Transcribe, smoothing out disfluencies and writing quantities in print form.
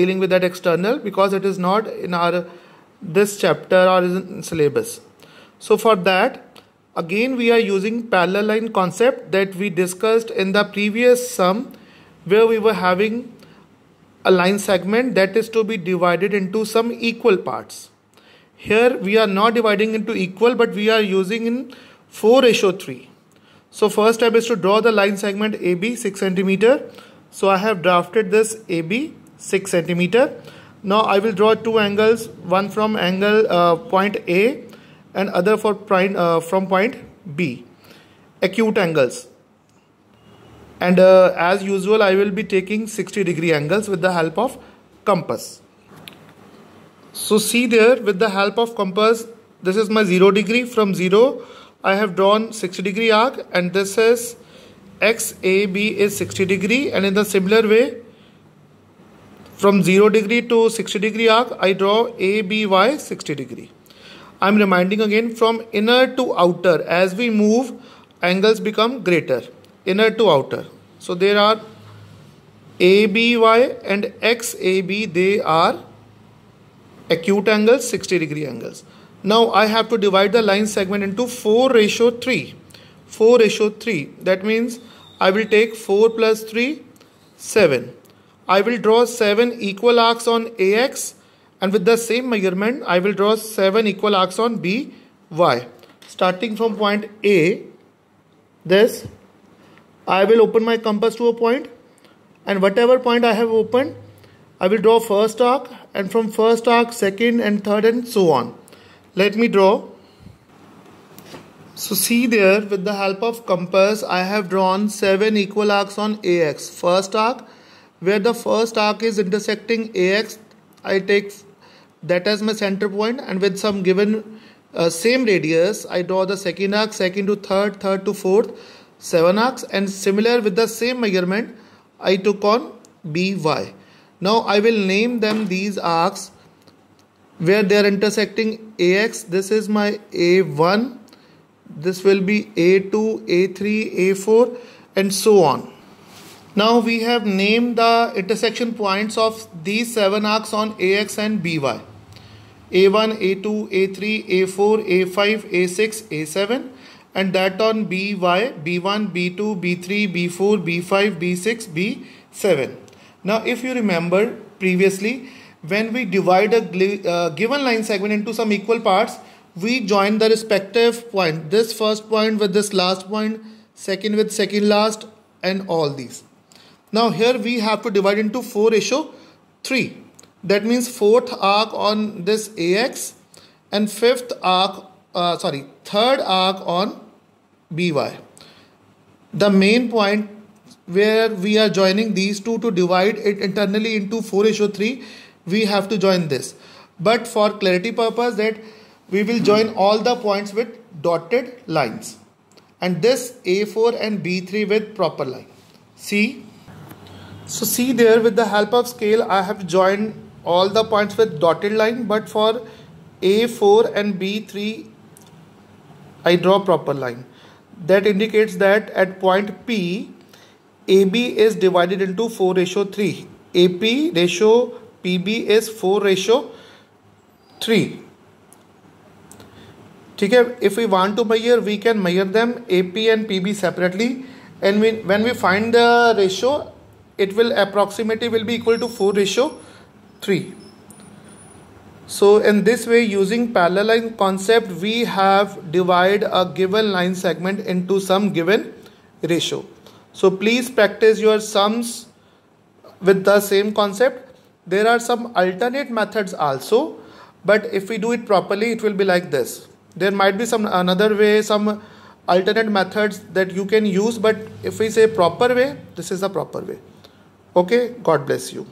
dealing with that external because it is not in our this chapter or in syllabus. So for that, again we are using parallel line concept that we discussed in the previous sum, where we were having a line segment that is to be divided into some equal parts. Here we are not dividing into equal, but we are using in 4:3. So first step is to draw the line segment AB 6 centimeter. So I have drafted this AB 6 centimeter. Now I will draw two angles, one from angle point A and other for from point B, acute angles. And as usual, I will be taking 60-degree angles with the help of compass. So see there, with the help of compass, this is my 0 degree. From 0, I have drawn 60-degree arc, and this is XAB is 60 degree, and in the similar way, from 0 degree to 60 degree arc, I draw ABY 60 degree. I am reminding again, from inner to outer, as we move, angles become greater, inner to outer. So there are ABY and XAB, they are acute angles, 60-degree angles. Now I have to divide the line segment into 4:3. 4:3. That means I will take 4 plus 3, 7. I will draw 7 equal arcs on AX, and with the same measurement I will draw 7 equal arcs on BY. Starting from point A, this, I will open my compass to a point, and whatever point I have opened, I will draw first arc, and from first arc, second and third, and so on. Let me draw. So see there, with the help of compass, I have drawn 7 equal arcs on AX. First arc, where the first arc is intersecting AX, I take that as my center point, and with some given same radius, I draw the second arc, second to third, third to fourth, 7 arcs, and similar with the same measurement, I took on BY. Now I will name them these arcs where they are intersecting AX. This is my A1. This will be A2, A3, A4, and so on. Now we have named the intersection points of these 7 arcs on AX and BY. A1, A2, A3, A4, A5, A6, A7, and that on BY, B1, B2, B3, B4, B5, B6, B7. Now if you remember previously, when we divide a given line segment into some equal parts, we join the respective point. This first point with this last point, second with second last, and all these. Now here we have to divide into 4:3. That means fourth arc on this AX and third arc on BY. The main point where we are joining these two to divide it internally into 4:3, we have to join this. But for clarity purpose, that we will join all the points with dotted lines, and this A4 and B3 with proper line. See? So see there, with the help of scale, I have joined all the points with dotted line, but for A4 and B3, I draw proper line. That indicates that at point P, AB is divided into 4:3. AP ratio PB is 4:3. Okay, if we want to measure, we can measure them AP and PB separately, and when we find the ratio, it will approximately be equal to 4:3. So in this way, using parallel line concept, we have divided a given line segment into some given ratio. So please practice your sums with the same concept. There are some alternate methods also, but if we do it properly, it will be like this. There might be some another way, some alternate methods that you can use, but if we say proper way, this is the proper way. Okay, God bless you.